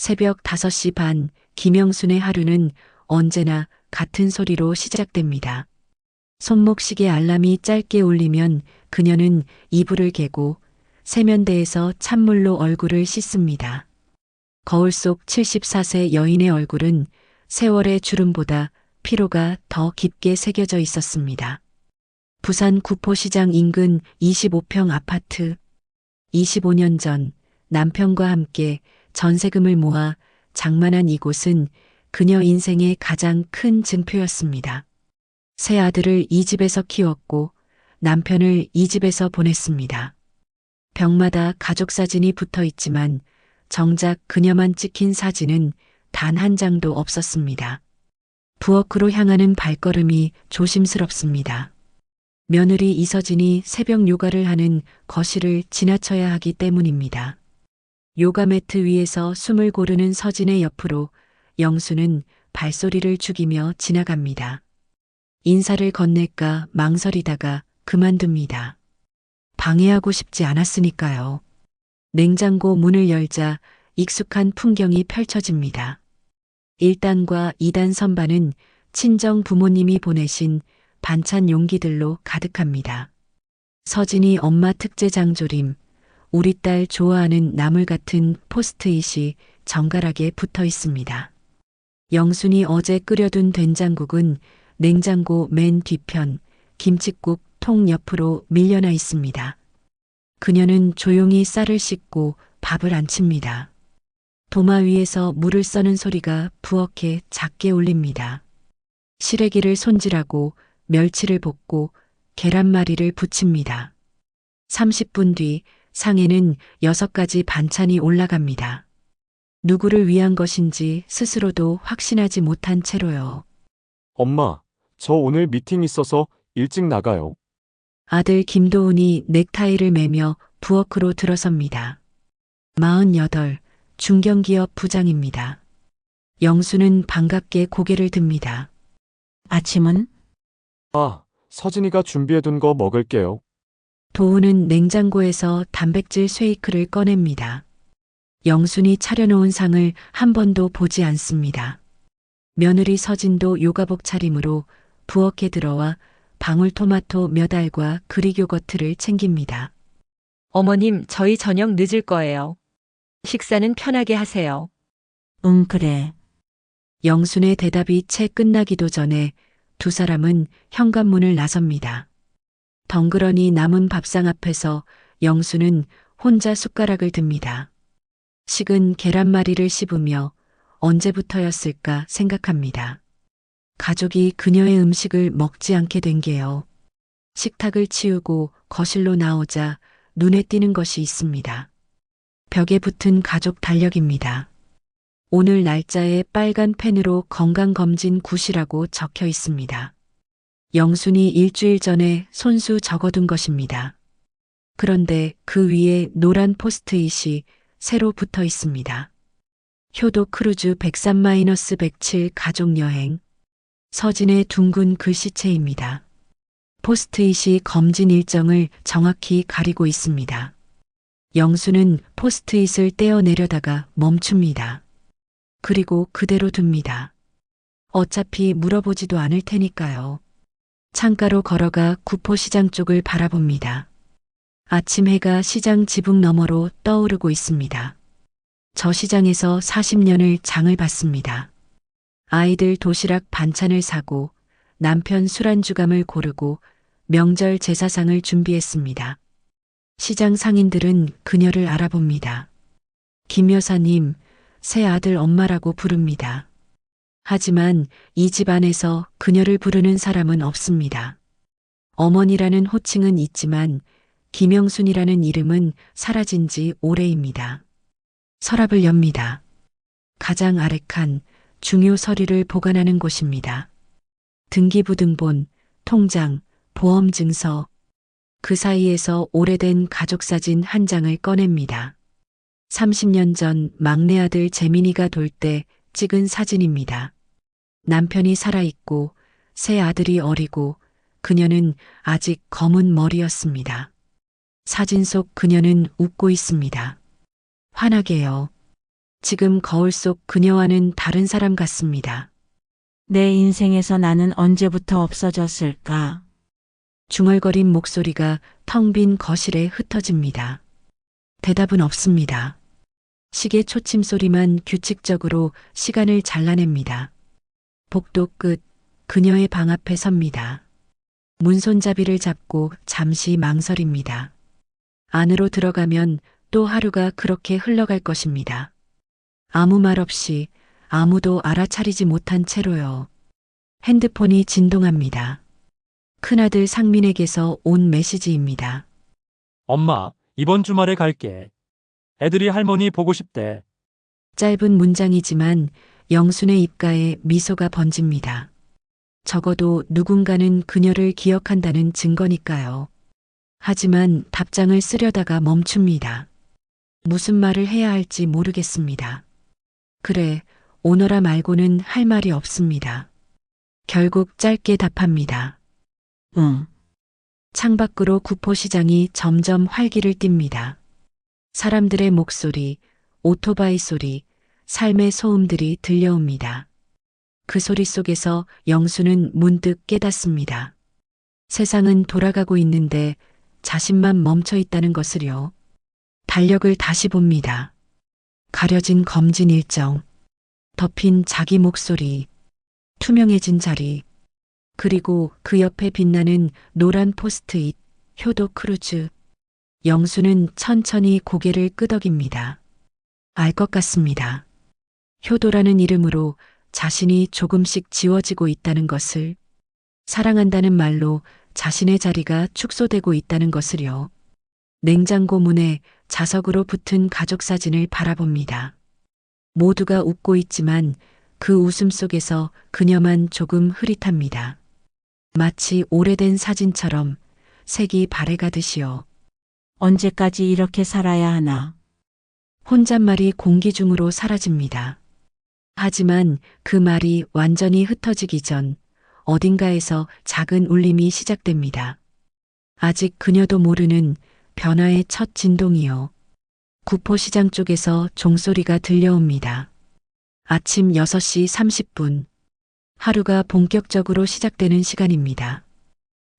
새벽 5시 반, 김영순의 하루는 언제나 같은 소리로 시작됩니다. 손목시계 알람이 짧게 울리면 그녀는 이불을 개고 세면대에서 찬물로 얼굴을 씻습니다. 거울 속 74세 여인의 얼굴은 세월의 주름보다 피로가 더 깊게 새겨져 있었습니다. 부산 구포시장 인근 25평 아파트. 25년 전 남편과 함께 전세금을 모아 장만한 이곳은 그녀 인생의 가장 큰 증표였습니다. 세 아들을 이 집에서 키웠고 남편을 이 집에서 보냈습니다. 벽마다 가족 사진이 붙어 있지만 정작 그녀만 찍힌 사진은 단 한 장도 없었습니다. 부엌으로 향하는 발걸음이 조심스럽습니다. 며느리 이서진이 새벽 요가를 하는 거실을 지나쳐야 하기 때문입니다. 요가 매트 위에서 숨을 고르는 서진의 옆으로 영수는 발소리를 죽이며 지나갑니다. 인사를 건넬까 망설이다가 그만둡니다. 방해하고 싶지 않았으니까요. 냉장고 문을 열자 익숙한 풍경이 펼쳐집니다. 1단과 2단 선반은 친정 부모님이 보내신 반찬 용기들로 가득합니다. 서진이 엄마 특제 장조림, 우리 딸 좋아하는 나물 같은 포스트잇이 정갈하게 붙어 있습니다. 영순이 어제 끓여둔 된장국은 냉장고 맨 뒤편 김칫국 통 옆으로 밀려나 있습니다. 그녀는 조용히 쌀을 씻고 밥을 안 칩니다. 도마 위에서 물을 써는 소리가 부엌에 작게 울립니다. 시래기를 손질하고 멸치를 볶고 계란말이를 부칩니다. 30분 뒤 상에는 6가지 반찬이 올라갑니다. 누구를 위한 것인지 스스로도 확신하지 못한 채로요. 엄마, 저 오늘 미팅 있어서 일찍 나가요. 아들 김도훈이 넥타이를 매며 부엌으로 들어섭니다. 48, 중견기업 부장입니다. 영수는 반갑게 고개를 듭니다. 아침은? 아, 서진이가 준비해둔 거 먹을게요. 도훈은 냉장고에서 단백질 쉐이크를 꺼냅니다. 영순이 차려놓은 상을 한 번도 보지 않습니다. 며느리 서진도 요가복 차림으로 부엌에 들어와 방울토마토 몇 알과 그릭 요거트를 챙깁니다. 어머님, 저희 저녁 늦을 거예요. 식사는 편하게 하세요. 응, 그래. 영순의 대답이 채 끝나기도 전에 두 사람은 현관문을 나섭니다. 덩그러니 남은 밥상 앞에서 영수는 혼자 숟가락을 듭니다. 식은 계란말이를 씹으며 언제부터였을까 생각합니다. 가족이 그녀의 음식을 먹지 않게 된 게요. 식탁을 치우고 거실로 나오자 눈에 띄는 것이 있습니다. 벽에 붙은 가족 달력입니다. 오늘 날짜에 빨간 펜으로 건강검진 굿이라고 적혀 있습니다. 영순이 일주일 전에 손수 적어둔 것입니다. 그런데 그 위에 노란 포스트잇이 새로 붙어 있습니다. 효도 크루즈 103-107 가족여행. 서진의 둥근 글씨체입니다. 포스트잇이 검진 일정을 정확히 가리고 있습니다. 영수는 포스트잇을 떼어내려다가 멈춥니다. 그리고 그대로 둡니다. 어차피 물어보지도 않을 테니까요. 창가로 걸어가 구포시장 쪽을 바라봅니다. 아침 해가 시장 지붕 너머로 떠오르고 있습니다. 저 시장에서 40년을 장을 봤습니다. 아이들 도시락 반찬을 사고 남편 술안주감을 고르고 명절 제사상을 준비했습니다. 시장 상인들은 그녀를 알아봅니다. 김 여사님, 새 아들 엄마라고 부릅니다. 하지만 이 집안에서 그녀를 부르는 사람은 없습니다. 어머니라는 호칭은 있지만 김영순이라는 이름은 사라진 지 오래입니다. 서랍을 엽니다. 가장 아래 칸 중요 서류를 보관하는 곳입니다. 등기부등본, 통장, 보험증서. 그 사이에서 오래된 가족사진 한 장을 꺼냅니다. 30년 전 막내 아들 재민이가 돌 때 찍은 사진입니다. 남편이 살아있고 새 아들이 어리고 그녀는 아직 검은 머리였습니다. 사진 속 그녀는 웃고 있습니다. 환하게요. 지금 거울 속 그녀와는 다른 사람 같습니다. 내 인생에서 나는 언제부터 없어졌을까? 중얼거린 목소리가 텅 빈 거실에 흩어집니다. 대답은 없습니다. 시계 초침 소리만 규칙적으로 시간을 잘라냅니다. 복도 끝 그녀의 방 앞에 섭니다. 문손잡이를 잡고 잠시 망설입니다. 안으로 들어가면 또 하루가 그렇게 흘러갈 것입니다. 아무 말 없이 아무도 알아차리지 못한 채로요. 핸드폰이 진동합니다. 큰아들 상민에게서 온 메시지입니다. 엄마, 이번 주말에 갈게. 애들이 할머니 보고 싶대. 짧은 문장이지만 영순의 입가에 미소가 번집니다. 적어도 누군가는 그녀를 기억한다는 증거니까요. 하지만 답장을 쓰려다가 멈춥니다. 무슨 말을 해야 할지 모르겠습니다. 그래, 오너라 말고는 할 말이 없습니다. 결국 짧게 답합니다. 응. 창밖으로 구포시장이 점점 활기를 띱니다. 사람들의 목소리, 오토바이 소리, 삶의 소음들이 들려옵니다. 그 소리 속에서 영수는 문득 깨닫습니다. 세상은 돌아가고 있는데 자신만 멈춰 있다는 것을요. 달력을 다시 봅니다. 가려진 검진 일정, 덮인 자기 목소리, 투명해진 자리, 그리고 그 옆에 빛나는 노란 포스트잇, 효도 크루즈. 영수는 천천히 고개를 끄덕입니다. 알 것 같습니다. 효도라는 이름으로 자신이 조금씩 지워지고 있다는 것을, 사랑한다는 말로 자신의 자리가 축소되고 있다는 것을요. 냉장고 문에 자석으로 붙은 가족 사진을 바라봅니다. 모두가 웃고 있지만 그 웃음 속에서 그녀만 조금 흐릿합니다. 마치 오래된 사진처럼 색이 바래가듯이요. 언제까지 이렇게 살아야 하나? 혼잣말이 공기 중으로 사라집니다. 하지만 그 말이 완전히 흩어지기 전 어딘가에서 작은 울림이 시작됩니다. 아직 그녀도 모르는 변화의 첫 진동이요. 구포시장 쪽에서 종소리가 들려옵니다. 아침 6시 30분. 하루가 본격적으로 시작되는 시간입니다.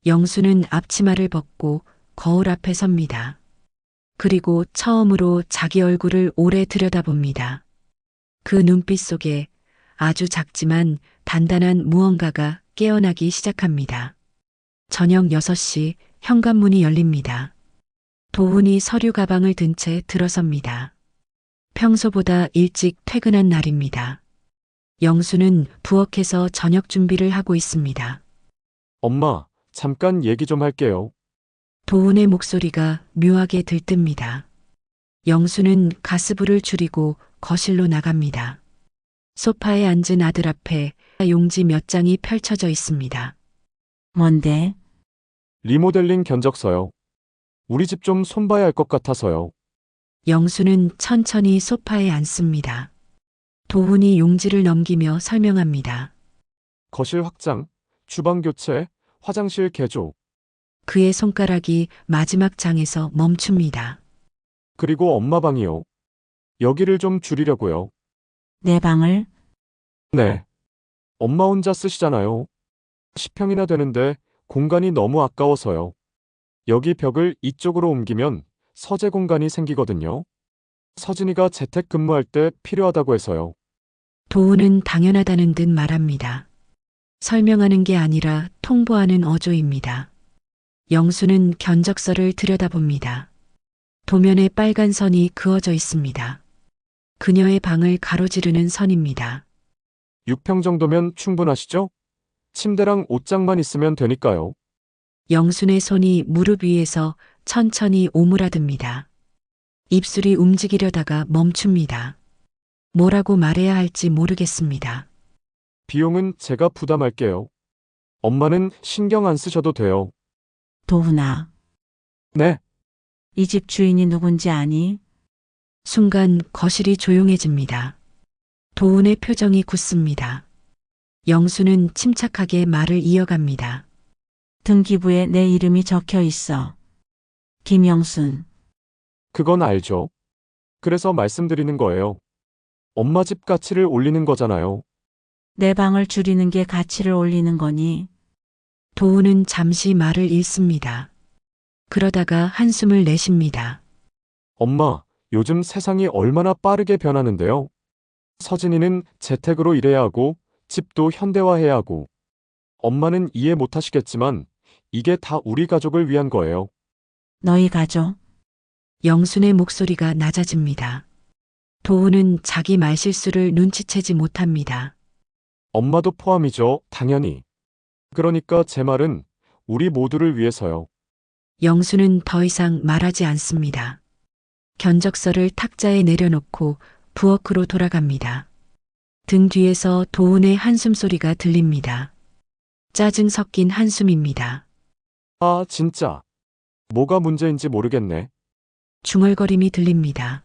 영수는 앞치마를 벗고 거울 앞에 섭니다. 그리고 처음으로 자기 얼굴을 오래 들여다봅니다. 그 눈빛 속에 아주 작지만 단단한 무언가가 깨어나기 시작합니다. 저녁 6시 현관문이 열립니다. 도훈이 서류 가방을 든 채 들어섭니다. 평소보다 일찍 퇴근한 날입니다. 영수는 부엌에서 저녁 준비를 하고 있습니다. 엄마, 잠깐 얘기 좀 할게요. 도훈의 목소리가 묘하게 들뜹니다. 영수는 가스불을 줄이고 거실로 나갑니다. 소파에 앉은 아들 앞에 용지 몇 장이 펼쳐져 있습니다. 뭔데? 리모델링 견적서요. 우리 집 좀 손봐야 할 것 같아서요. 영수는 천천히 소파에 앉습니다. 도훈이 용지를 넘기며 설명합니다. 거실 확장, 주방 교체, 화장실 개조, 그의 손가락이 마지막 장에서 멈춥니다. 그리고 엄마 방이요. 여기를 좀 줄이려고요. 내 방을? 네. 엄마 혼자 쓰시잖아요. 10평이나 되는데 공간이 너무 아까워서요. 여기 벽을 이쪽으로 옮기면 서재 공간이 생기거든요. 서진이가 재택 근무할 때 필요하다고 해서요. 도훈은 당연하다는 듯 말합니다. 설명하는 게 아니라 통보하는 어조입니다. 영수는 견적서를 들여다봅니다. 도면에 빨간 선이 그어져 있습니다. 그녀의 방을 가로지르는 선입니다. 6평 정도면 충분하시죠? 침대랑 옷장만 있으면 되니까요. 영순의 손이 무릎 위에서 천천히 오므라듭니다. 입술이 움직이려다가 멈춥니다. 뭐라고 말해야 할지 모르겠습니다. 비용은 제가 부담할게요. 엄마는 신경 안 쓰셔도 돼요. 도훈아, 네, 이 집 주인이 누군지 아니? 순간 거실이 조용해집니다. 도훈의 표정이 굳습니다. 영수는 침착하게 말을 이어갑니다. 등기부에 내 이름이 적혀 있어. 김영순. 그건 알죠. 그래서 말씀드리는 거예요. 엄마 집 가치를 올리는 거잖아요. 내 방을 줄이는 게 가치를 올리는 거니? 도훈은 잠시 말을 잃습니다. 그러다가 한숨을 내쉽니다. 엄마, 요즘 세상이 얼마나 빠르게 변하는데요. 서진이는 재택으로 일해야 하고, 집도 현대화해야 하고. 엄마는 이해 못 하시겠지만, 이게 다 우리 가족을 위한 거예요. 너희 가족? 영순의 목소리가 낮아집니다. 도훈은 자기 말실수를 눈치채지 못합니다. 엄마도 포함이죠, 당연히. 그러니까 제 말은 우리 모두를 위해서요. 영수는 더 이상 말하지 않습니다. 견적서를 탁자에 내려놓고 부엌으로 돌아갑니다. 등 뒤에서 도훈의 한숨소리가 들립니다. 짜증 섞인 한숨입니다. 아, 진짜. 뭐가 문제인지 모르겠네. 중얼거림이 들립니다.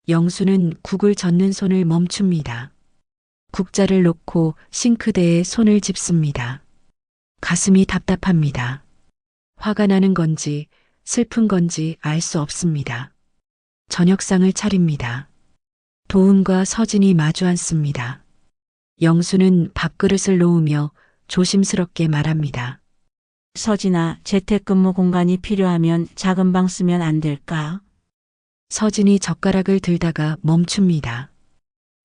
영수는 국을 젓는 손을 멈춥니다. 국자를 놓고 싱크대에 손을 짚습니다. 가슴이 답답합니다. 화가 나는 건지 슬픈 건지 알 수 없습니다. 저녁상을 차립니다. 도훈과 서진이 마주 앉습니다. 영수는 밥그릇을 놓으며 조심스럽게 말합니다. 서진아, 재택근무 공간이 필요하면 작은 방 쓰면 안 될까? 서진이 젓가락을 들다가 멈춥니다.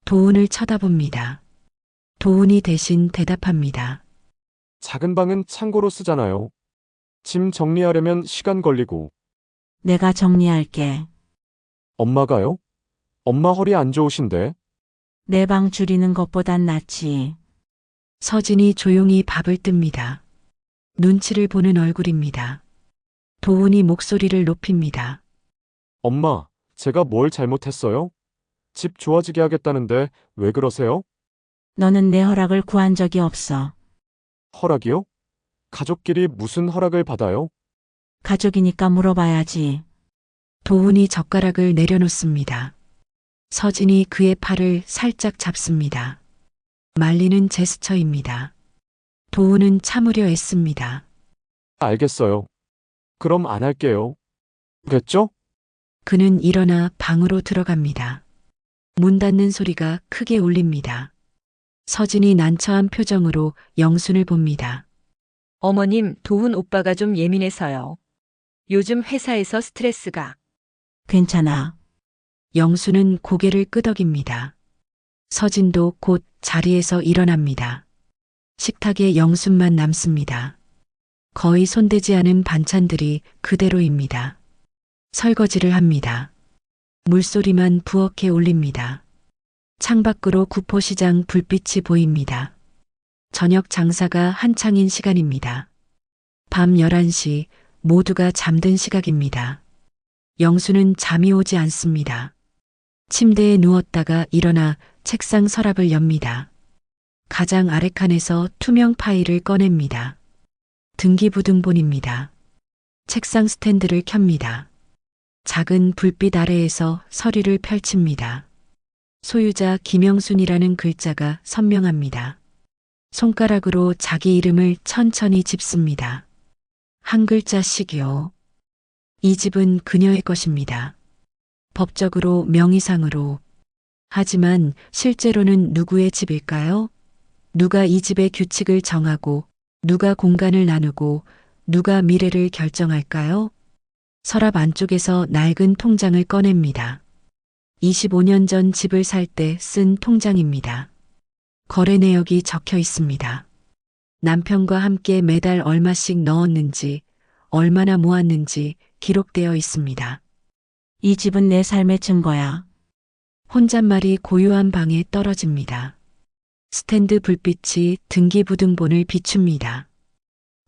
도훈을 쳐다봅니다. 도훈이 대신 대답합니다. 작은 방은 창고로 쓰잖아요. 짐 정리하려면 시간 걸리고. 내가 정리할게. 엄마가요? 엄마 허리 안 좋으신데? 내 방 줄이는 것보단 낫지. 서진이 조용히 밥을 뜹니다. 눈치를 보는 얼굴입니다. 도훈이 목소리를 높입니다. 엄마, 제가 뭘 잘못했어요? 집 좋아지게 하겠다는데 왜 그러세요? 너는 내 허락을 구한 적이 없어. 허락이요? 가족끼리 무슨 허락을 받아요? 가족이니까 물어봐야지. 도훈이 젓가락을 내려놓습니다. 서진이 그의 팔을 살짝 잡습니다. 말리는 제스처입니다. 도훈은 참으려 애씁니다. 알겠어요. 그럼 안 할게요. 됐죠? 그는 일어나 방으로 들어갑니다. 문 닫는 소리가 크게 울립니다. 서진이 난처한 표정으로 영순을 봅니다. 어머님, 도훈 오빠가 좀 예민해서요. 요즘 회사에서 스트레스가. 괜찮아. 영수는 고개를 끄덕입니다. 서진도 곧 자리에서 일어납니다. 식탁에 영순만 남습니다. 거의 손대지 않은 반찬들이 그대로입니다. 설거지를 합니다. 물소리만 부엌에 울립니다. 창밖으로 구포시장 불빛이 보입니다. 저녁 장사가 한창인 시간입니다. 밤 11시 모두가 잠든 시각입니다. 영수는 잠이 오지 않습니다. 침대에 누웠다가 일어나 책상 서랍을 엽니다. 가장 아래 칸에서 투명 파일을 꺼냅니다. 등기부등본입니다. 책상 스탠드를 켭니다. 작은 불빛 아래에서 서류를 펼칩니다. 소유자 김영순이라는 글자가 선명합니다. 손가락으로 자기 이름을 천천히 짚습니다. 한 글자씩이요. 이 집은 그녀의 것입니다. 법적으로 명의상으로. 하지만 실제로는 누구의 집일까요? 누가 이 집의 규칙을 정하고 누가 공간을 나누고 누가 미래를 결정할까요? 서랍 안쪽에서 낡은 통장을 꺼냅니다. 25년 전 집을 살 때 쓴 통장입니다. 거래 내역이 적혀 있습니다. 남편과 함께 매달 얼마씩 넣었는지, 얼마나 모았는지 기록되어 있습니다. 이 집은 내 삶의 증거야. 혼잣말이 고요한 방에 떨어집니다. 스탠드 불빛이 등기부등본을 비춥니다.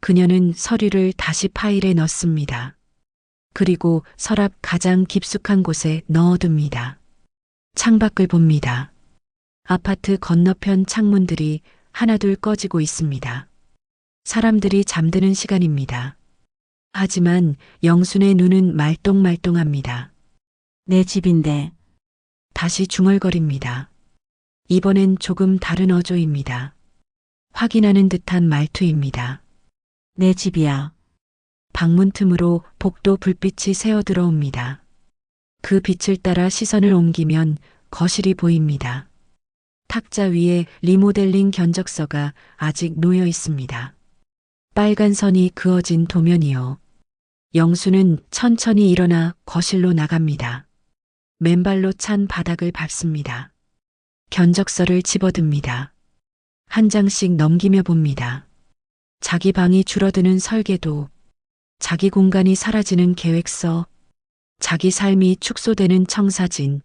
그녀는 서류를 다시 파일에 넣습니다. 그리고 서랍 가장 깊숙한 곳에 넣어둡니다. 창밖을 봅니다. 아파트 건너편 창문들이 하나둘 꺼지고 있습니다. 사람들이 잠드는 시간입니다. 하지만 영순의 눈은 말똥말똥합니다. 내 집인데. 다시 중얼거립니다. 이번엔 조금 다른 어조입니다. 확인하는 듯한 말투입니다. 내 집이야. 방문 틈으로 복도 불빛이 새어 들어옵니다. 그 빛을 따라 시선을 옮기면 거실이 보입니다. 탁자 위에 리모델링 견적서가 아직 놓여 있습니다. 빨간 선이 그어진 도면이요. 영수는 천천히 일어나 거실로 나갑니다. 맨발로 찬 바닥을 밟습니다. 견적서를 집어듭니다. 한 장씩 넘기며 봅니다. 자기 방이 줄어드는 설계도, 자기 공간이 사라지는 계획서, 자기 삶이 축소되는 청사진,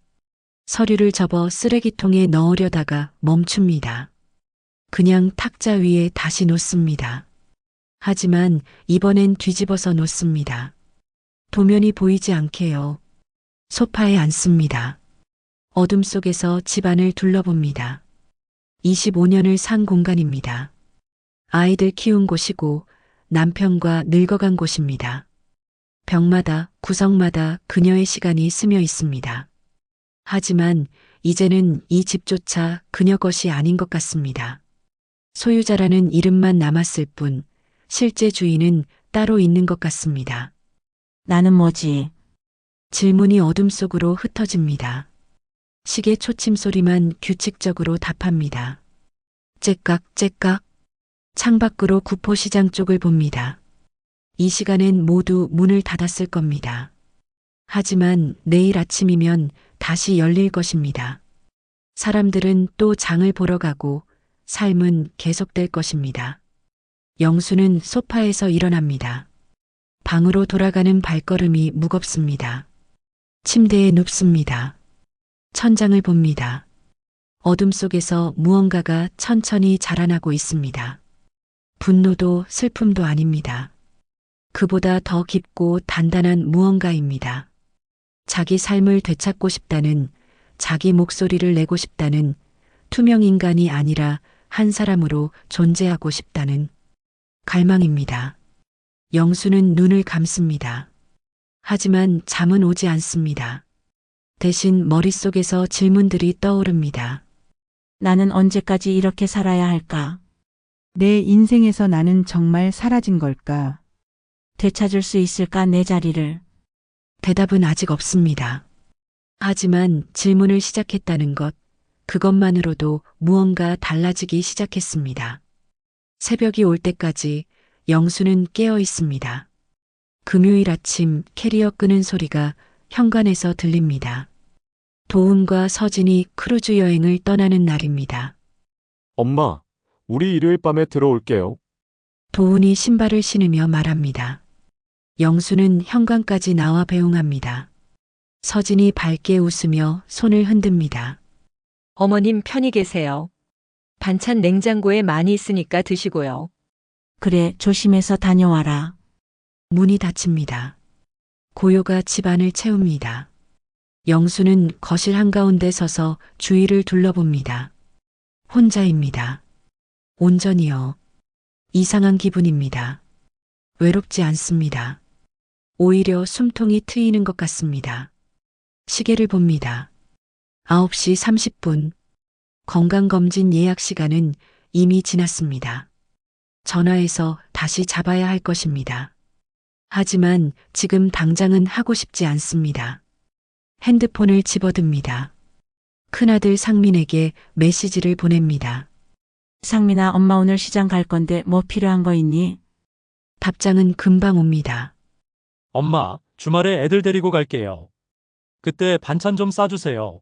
서류를 접어 쓰레기통에 넣으려다가 멈춥니다. 그냥 탁자 위에 다시 놓습니다. 하지만 이번엔 뒤집어서 놓습니다. 도면이 보이지 않게요. 소파에 앉습니다. 어둠 속에서 집안을 둘러봅니다. 25년을 산 공간입니다. 아이들 키운 곳이고 남편과 늙어간 곳입니다. 벽마다 구석마다 그녀의 시간이 스며 있습니다. 하지만 이제는 이 집조차 그녀 것이 아닌 것 같습니다. 소유자라는 이름만 남았을 뿐 실제 주인은 따로 있는 것 같습니다. 나는 뭐지? 질문이 어둠 속으로 흩어집니다. 시계 초침 소리만 규칙적으로 답합니다. 째깍째깍. 창밖으로 구포시장 쪽을 봅니다. 이 시간엔 모두 문을 닫았을 겁니다. 하지만 내일 아침이면 다시 열릴 것입니다. 사람들은 또 장을 보러 가고 삶은 계속될 것입니다. 영수는 소파에서 일어납니다. 방으로 돌아가는 발걸음이 무겁습니다. 침대에 눕습니다. 천장을 봅니다. 어둠 속에서 무언가가 천천히 자라나고 있습니다. 분노도 슬픔도 아닙니다. 그보다 더 깊고 단단한 무언가입니다. 자기 삶을 되찾고 싶다는, 자기 목소리를 내고 싶다는, 투명 인간이 아니라 한 사람으로 존재하고 싶다는 갈망입니다. 영수는 눈을 감습니다. 하지만 잠은 오지 않습니다. 대신 머릿속에서 질문들이 떠오릅니다. 나는 언제까지 이렇게 살아야 할까? 내 인생에서 나는 정말 사라진 걸까? 되찾을 수 있을까 내 자리를? 대답은 아직 없습니다. 하지만 질문을 시작했다는 것, 그것만으로도 무언가 달라지기 시작했습니다. 새벽이 올 때까지 영수는 깨어 있습니다. 금요일 아침 캐리어 끄는 소리가 현관에서 들립니다. 도훈과 서진이 크루즈 여행을 떠나는 날입니다. 엄마, 우리 일요일 밤에 들어올게요. 도훈이 신발을 신으며 말합니다. 영수는 현관까지 나와 배웅합니다. 서진이 밝게 웃으며 손을 흔듭니다. 어머님 편히 계세요. 반찬 냉장고에 많이 있으니까 드시고요. 그래, 조심해서 다녀와라. 문이 닫힙니다. 고요가 집안을 채웁니다. 영수는 거실 한가운데 서서 주위를 둘러봅니다. 혼자입니다. 온전히요. 이상한 기분입니다. 외롭지 않습니다. 오히려 숨통이 트이는 것 같습니다. 시계를 봅니다. 9시 30분. 건강검진 예약 시간은 이미 지났습니다. 전화해서 다시 잡아야 할 것입니다. 하지만 지금 당장은 하고 싶지 않습니다. 핸드폰을 집어듭니다. 큰아들 상민에게 메시지를 보냅니다. 상민아, 엄마 오늘 시장 갈 건데 뭐 필요한 거 있니? 답장은 금방 옵니다. 엄마, 주말에 애들 데리고 갈게요. 그때 반찬 좀 싸주세요.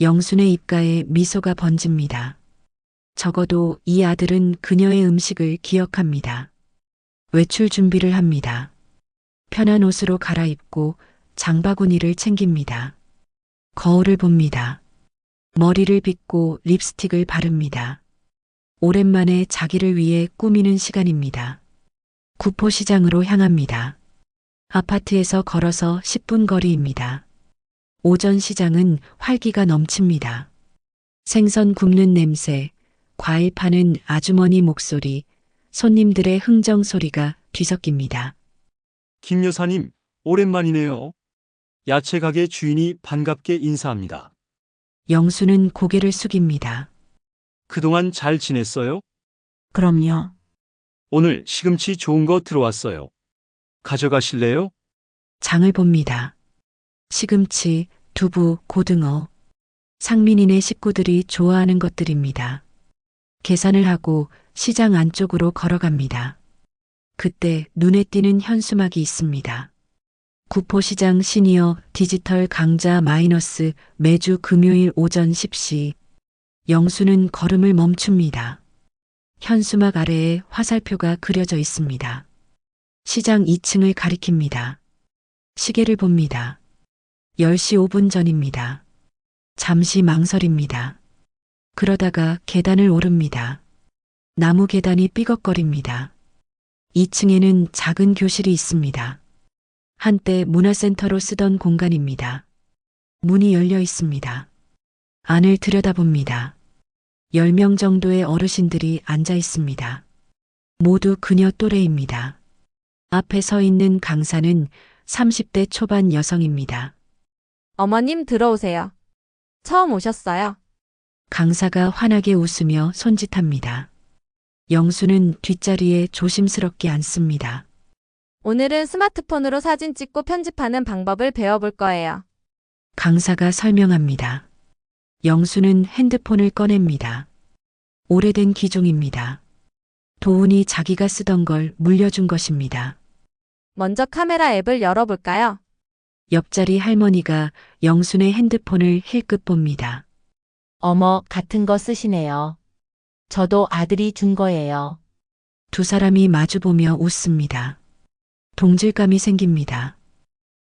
영순의 입가에 미소가 번집니다. 적어도 이 아들은 그녀의 음식을 기억합니다. 외출 준비를 합니다. 편한 옷으로 갈아입고 장바구니를 챙깁니다. 거울을 봅니다. 머리를 빗고 립스틱을 바릅니다. 오랜만에 자기를 위해 꾸미는 시간입니다. 구포시장으로 향합니다. 아파트에서 걸어서 10분 거리입니다. 오전 시장은 활기가 넘칩니다. 생선 굽는 냄새, 과일 파는 아주머니 목소리, 손님들의 흥정 소리가 뒤섞입니다. 김 여사님, 오랜만이네요. 야채 가게 주인이 반갑게 인사합니다. 영수는 고개를 숙입니다. 그동안 잘 지냈어요? 그럼요. 오늘 시금치 좋은 거 들어왔어요. 가져가실래요? 장을 봅니다. 시금치, 두부, 고등어. 상민이네 식구들이 좋아하는 것들입니다. 계산을 하고 시장 안쪽으로 걸어갑니다. 그때 눈에 띄는 현수막이 있습니다. 구포시장 시니어 디지털 강좌 마이너스 매주 금요일 오전 10시. 영수는 걸음을 멈춥니다. 현수막 아래에 화살표가 그려져 있습니다. 시장 2층을 가리킵니다. 시계를 봅니다. 10시 5분 전입니다. 잠시 망설입니다. 그러다가 계단을 오릅니다. 나무 계단이 삐걱거립니다. 2층에는 작은 교실이 있습니다. 한때 문화센터로 쓰던 공간입니다. 문이 열려 있습니다. 안을 들여다봅니다. 10명 정도의 어르신들이 앉아 있습니다. 모두 그녀 또래입니다. 앞에 서 있는 강사는 30대 초반 여성입니다. 어머님 들어오세요. 처음 오셨어요. 강사가 환하게 웃으며 손짓합니다. 영수는 뒷자리에 조심스럽게 앉습니다. 오늘은 스마트폰으로 사진 찍고 편집하는 방법을 배워볼 거예요. 강사가 설명합니다. 영수는 핸드폰을 꺼냅니다. 오래된 기종입니다. 도훈이 자기가 쓰던 걸 물려준 것입니다. 먼저 카메라 앱을 열어볼까요? 옆자리 할머니가 영순의 핸드폰을 힐끗 봅니다. 어머, 같은 거 쓰시네요. 저도 아들이 준 거예요. 두 사람이 마주보며 웃습니다. 동질감이 생깁니다.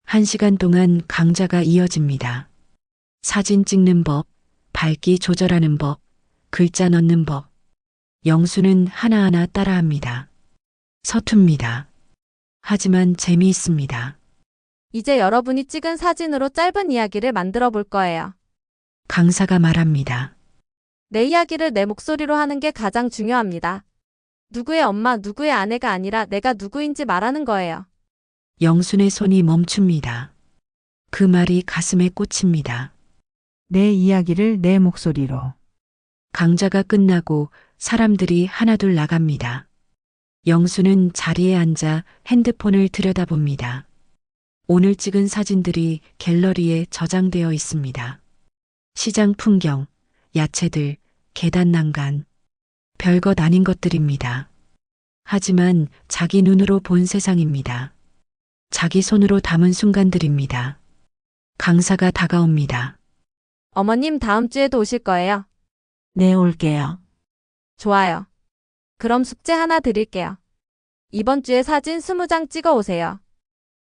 1시간 동안 강좌가 이어집니다. 사진 찍는 법, 밝기 조절하는 법, 글자 넣는 법. 영수는 하나하나 따라합니다. 서툽니다. 하지만 재미있습니다. 이제 여러분이 찍은 사진으로 짧은 이야기를 만들어 볼 거예요. 강사가 말합니다. 내 이야기를 내 목소리로 하는 게 가장 중요합니다. 누구의 엄마, 누구의 아내가 아니라 내가 누구인지 말하는 거예요. 영순의 손이 멈춥니다. 그 말이 가슴에 꽂힙니다. 내 이야기를 내 목소리로. 강좌가 끝나고 사람들이 하나둘 나갑니다. 영수는 자리에 앉아 핸드폰을 들여다봅니다. 오늘 찍은 사진들이 갤러리에 저장되어 있습니다. 시장 풍경, 야채들, 계단 난간. 별것 아닌 것들입니다. 하지만 자기 눈으로 본 세상입니다. 자기 손으로 담은 순간들입니다. 강사가 다가옵니다. 어머님 다음 주에도 오실 거예요. 네, 올게요. 좋아요. 그럼 숙제 하나 드릴게요. 이번 주에 사진 20장 찍어 오세요.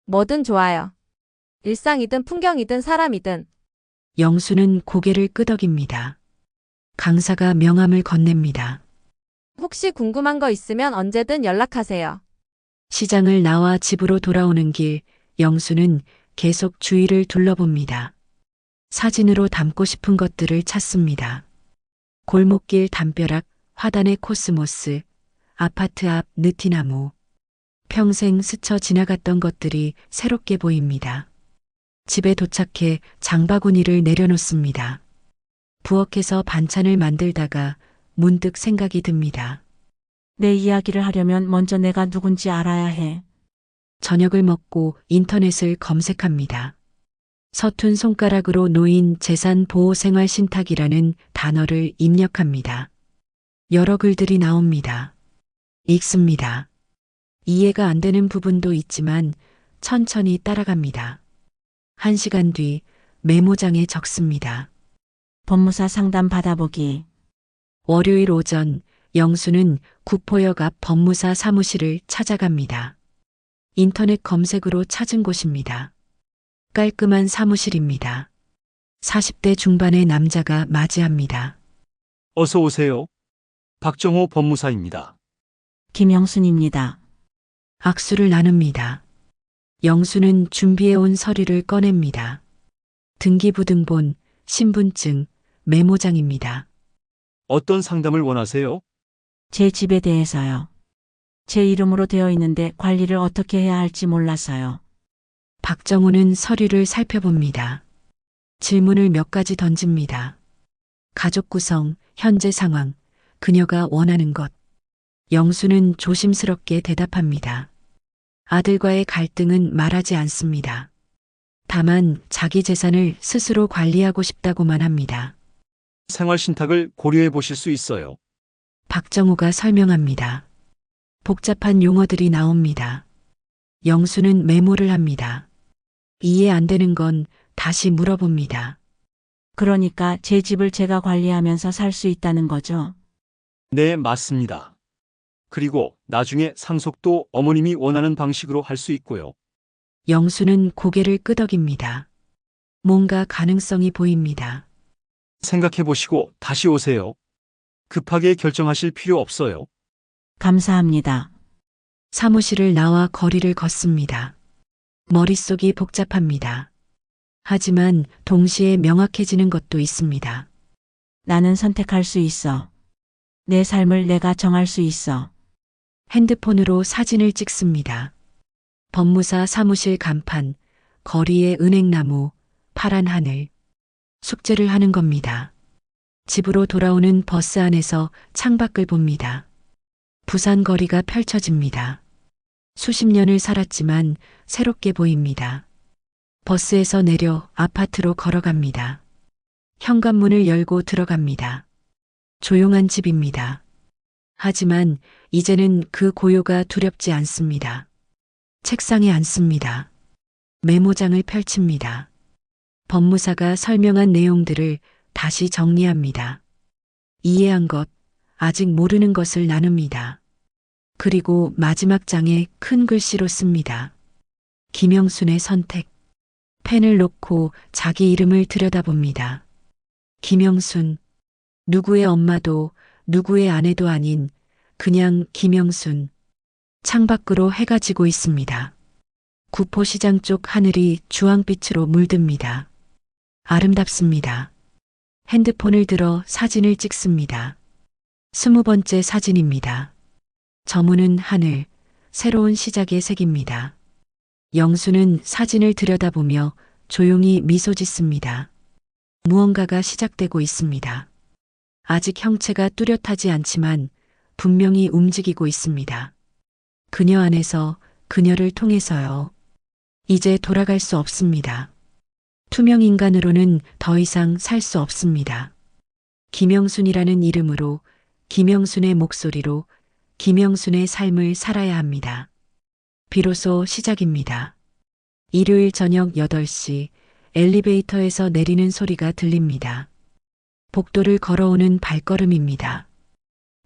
뭐든 좋아요. 일상이든 풍경이든 사람이든. 영수는 고개를 끄덕입니다. 강사가 명함을 건넵니다. 혹시 궁금한 거 있으면 언제든 연락하세요. 시장을 나와 집으로 돌아오는 길, 영수는 계속 주위를 둘러봅니다. 사진으로 담고 싶은 것들을 찾습니다. 골목길 담벼락, 화단의 코스모스, 아파트 앞 느티나무. 평생 스쳐 지나갔던 것들이 새롭게 보입니다. 집에 도착해 장바구니를 내려놓습니다. 부엌에서 반찬을 만들다가 문득 생각이 듭니다. 내 이야기를 하려면 먼저 내가 누군지 알아야 해. 저녁을 먹고 인터넷을 검색합니다. 서툰 손가락으로 놓인 재산보호생활신탁이라는 단어를 입력합니다. 여러 글들이 나옵니다. 읽습니다. 이해가 안 되는 부분도 있지만 천천히 따라갑니다. 1시간 뒤 메모장에 적습니다. 법무사 상담 받아보기. 월요일 오전 영수는 구포역 앞 법무사 사무실을 찾아갑니다. 인터넷 검색으로 찾은 곳입니다. 깔끔한 사무실입니다. 40대 중반의 남자가 맞이합니다. 어서 오세요. 박정호 법무사입니다. 김영순입니다. 악수를 나눕니다. 영수는 준비해온 서류를 꺼냅니다. 등기부등본, 신분증, 메모장입니다. 어떤 상담을 원하세요? 제 집에 대해서요. 제 이름으로 되어 있는데 관리를 어떻게 해야 할지 몰라서요. 박정호는 서류를 살펴봅니다. 질문을 몇 가지 던집니다. 가족 구성, 현재 상황, 그녀가 원하는 것. 영수는 조심스럽게 대답합니다. 아들과의 갈등은 말하지 않습니다. 다만 자기 재산을 스스로 관리하고 싶다고만 합니다. 생활 신탁을 고려해 보실 수 있어요. 박정우가 설명합니다. 복잡한 용어들이 나옵니다. 영수는 메모를 합니다. 이해 안 되는 건 다시 물어봅니다. 그러니까 제 집을 제가 관리하면서 살 수 있다는 거죠. 네, 맞습니다. 그리고 나중에 상속도 어머님이 원하는 방식으로 할 수 있고요. 영수는 고개를 끄덕입니다. 뭔가 가능성이 보입니다. 생각해 보시고 다시 오세요. 급하게 결정하실 필요 없어요. 감사합니다. 사무실을 나와 거리를 걷습니다. 머릿속이 복잡합니다. 하지만 동시에 명확해지는 것도 있습니다. 나는 선택할 수 있어. 내 삶을 내가 정할 수 있어. 핸드폰으로 사진을 찍습니다. 법무사 사무실 간판, 거리의 은행나무, 파란 하늘. 숙제를 하는 겁니다. 집으로 돌아오는 버스 안에서 창밖을 봅니다. 부산 거리가 펼쳐집니다. 수십 년을 살았지만 새롭게 보입니다. 버스에서 내려 아파트로 걸어갑니다. 현관문을 열고 들어갑니다. 조용한 집입니다. 하지만 이제는 그 고요가 두렵지 않습니다. 책상에 앉습니다. 메모장을 펼칩니다. 법무사가 설명한 내용들을 다시 정리합니다. 이해한 것, 아직 모르는 것을 나눕니다. 그리고 마지막 장에 큰 글씨로 씁니다. 김영순의 선택. 펜을 놓고 자기 이름을 들여다봅니다. 김영순. 누구의 엄마도 누구의 아내도 아닌 그냥 김영순. 창밖으로 해가 지고 있습니다. 구포시장 쪽 하늘이 주황빛으로 물듭니다. 아름답습니다. 핸드폰을 들어 사진을 찍습니다. 20번째 사진입니다. 저무는 하늘, 새로운 시작의 색입니다. 영수는 사진을 들여다보며 조용히 미소 짓습니다. 무언가가 시작되고 있습니다. 아직 형체가 뚜렷하지 않지만 분명히 움직이고 있습니다. 그녀 안에서, 그녀를 통해서요. 이제 돌아갈 수 없습니다. 투명 인간으로는 더 이상 살 수 없습니다. 김영순이라는 이름으로, 김영순의 목소리로, 김영순의 삶을 살아야 합니다. 비로소 시작입니다. 일요일 저녁 8시 엘리베이터에서 내리는 소리가 들립니다. 복도를 걸어오는 발걸음입니다.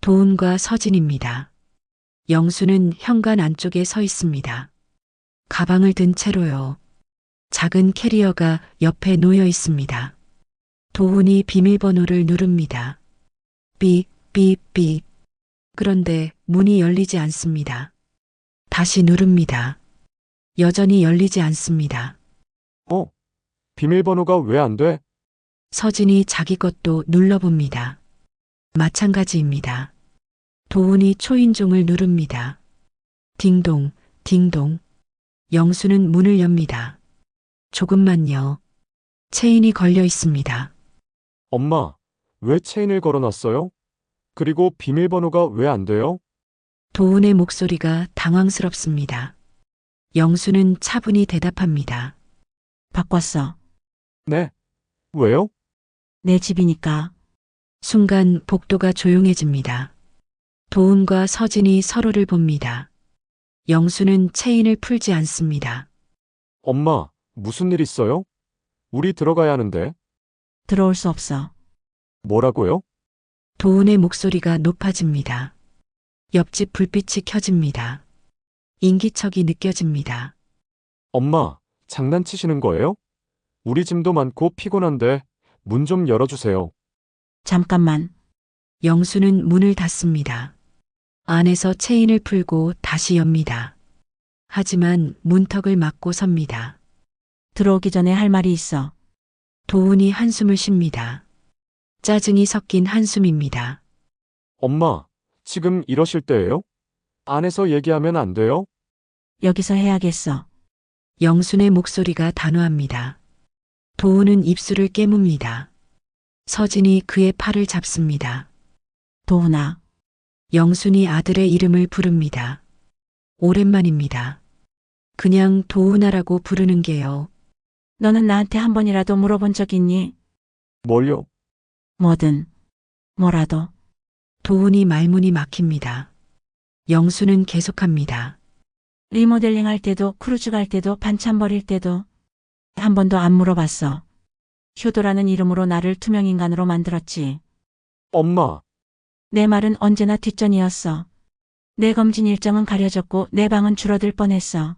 도훈과 서진입니다. 영수는 현관 안쪽에 서 있습니다. 가방을 든 채로요. 작은 캐리어가 옆에 놓여 있습니다. 도훈이 비밀번호를 누릅니다. 삑, 삑, 삑. 그런데 문이 열리지 않습니다. 다시 누릅니다. 여전히 열리지 않습니다. 비밀번호가 왜 안 돼? 서진이 자기 것도 눌러봅니다. 마찬가지입니다. 도훈이 초인종을 누릅니다. 딩동, 딩동. 영수는 문을 엽니다. 조금만요. 체인이 걸려 있습니다. 엄마, 왜 체인을 걸어놨어요? 그리고 비밀번호가 왜 안 돼요? 도훈의 목소리가 당황스럽습니다. 영수는 차분히 대답합니다. 바꿨어. 네. 왜요? 내 집이니까. 순간 복도가 조용해집니다. 도훈과 서진이 서로를 봅니다. 영수는 체인을 풀지 않습니다. 엄마, 무슨 일 있어요? 우리 들어가야 하는데. 들어올 수 없어. 뭐라고요? 도훈의 목소리가 높아집니다. 옆집 불빛이 켜집니다. 인기척이 느껴집니다. 엄마, 장난치시는 거예요? 우리 짐도 많고 피곤한데 문 좀 열어주세요. 잠깐만. 영수는 문을 닫습니다. 안에서 체인을 풀고 다시 엽니다. 하지만 문턱을 막고 섭니다. 들어오기 전에 할 말이 있어. 도훈이 한숨을 쉽니다. 짜증이 섞인 한숨입니다. 엄마, 지금 이러실 때예요? 안에서 얘기하면 안 돼요? 여기서 해야겠어. 영순의 목소리가 단호합니다. 도훈은 입술을 깨뭅니다. 서진이 그의 팔을 잡습니다. 도훈아. 영순이 아들의 이름을 부릅니다. 오랜만입니다. 그냥 도훈아라고 부르는 게요. 너는 나한테 한 번이라도 물어본 적 있니? 뭘요? 뭐든, 뭐라도. 도훈이 말문이 막힙니다. 영수는 계속합니다. 리모델링 할 때도, 크루즈 갈 때도, 반찬 버릴 때도 한 번도 안 물어봤어. 효도라는 이름으로 나를 투명인간으로 만들었지. 엄마, 내 말은 언제나 뒷전이었어. 내 검진 일정은 가려졌고 내 방은 줄어들 뻔했어.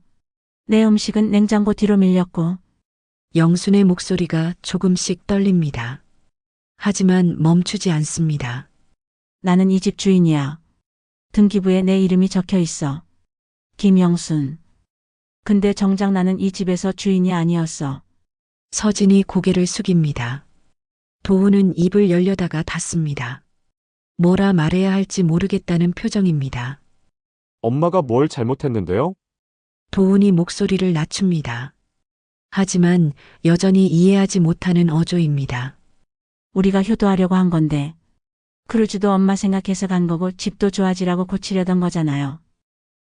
내 음식은 냉장고 뒤로 밀렸고. 영순의 목소리가 조금씩 떨립니다. 하지만 멈추지 않습니다. 나는 이 집 주인이야. 등기부에 내 이름이 적혀 있어. 김영순. 근데 정작 나는 이 집에서 주인이 아니었어. 서진이 고개를 숙입니다. 도훈은 입을 열려다가 닫습니다. 뭐라 말해야 할지 모르겠다는 표정입니다. 엄마가 뭘 잘못했는데요? 도훈이 목소리를 낮춥니다. 하지만 여전히 이해하지 못하는 어조입니다. 우리가 효도하려고 한 건데. 크루즈도 엄마 생각해서 간 거고 집도 좋아지라고 고치려던 거잖아요.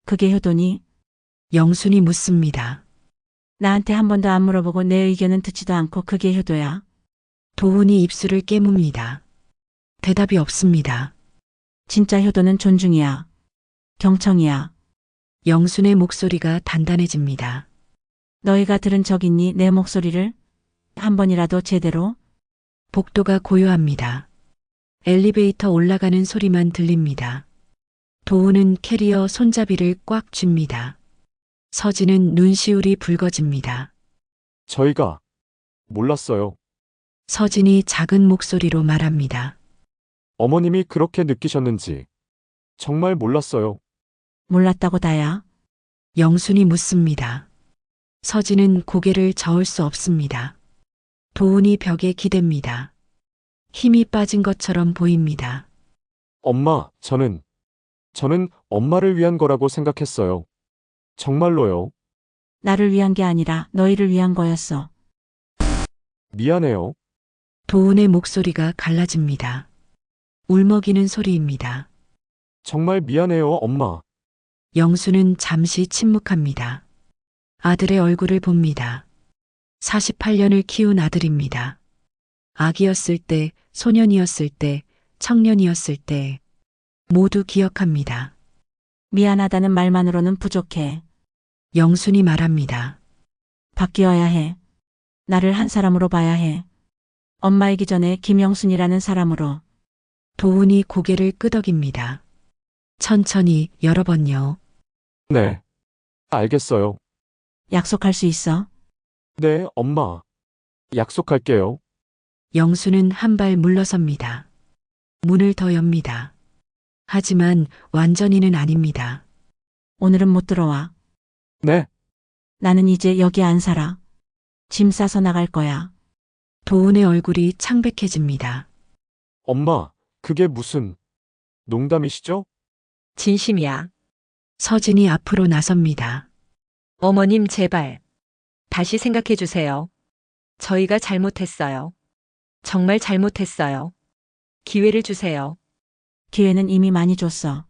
그게 효도니? 영순이 묻습니다. 나한테 한 번도 안 물어보고 내 의견은 듣지도 않고 그게 효도야? 도훈이 입술을 깨뭅니다. 대답이 없습니다. 진짜 효도는 존중이야. 경청이야. 영순의 목소리가 단단해집니다. 너희가 들은 적 있니 내 목소리를? 한 번이라도 제대로? 복도가 고요합니다. 엘리베이터 올라가는 소리만 들립니다. 도훈은 캐리어 손잡이를 꽉 쥡니다. 서진은 눈시울이 붉어집니다. 저희가 몰랐어요. 서진이 작은 목소리로 말합니다. 어머님이 그렇게 느끼셨는지 정말 몰랐어요. 몰랐다고 다야? 영순이 묻습니다. 서진은 고개를 저을 수 없습니다. 도훈이 벽에 기댑니다. 힘이 빠진 것처럼 보입니다. 엄마, 저는 엄마를 위한 거라고 생각했어요. 정말로요. 나를 위한 게 아니라 너희를 위한 거였어. 미안해요. 도훈의 목소리가 갈라집니다. 울먹이는 소리입니다. 정말 미안해요, 엄마. 영수는 잠시 침묵합니다. 아들의 얼굴을 봅니다. 48년을 키운 아들입니다. 아기였을 때, 소년이었을 때, 청년이었을 때 모두 기억합니다. 미안하다는 말만으로는 부족해. 영순이 말합니다. 바뀌어야 해. 나를 한 사람으로 봐야 해. 엄마이기 전에 김영순이라는 사람으로. 도훈이 고개를 끄덕입니다. 천천히 여러 번요. 네. 알겠어요. 약속할 수 있어? 네, 엄마. 약속할게요. 영수는 한 발 물러섭니다. 문을 더 엽니다. 하지만 완전히는 아닙니다. 오늘은 못 들어와. 네. 나는 이제 여기 안 살아. 짐 싸서 나갈 거야. 도훈의 얼굴이 창백해집니다. 엄마, 그게 무슨 농담이시죠? 진심이야. 서진이 앞으로 나섭니다. 어머님 제발. 다시 생각해 주세요. 저희가 잘못했어요. 정말 잘못했어요. 기회를 주세요. 기회는 이미 많이 줬어.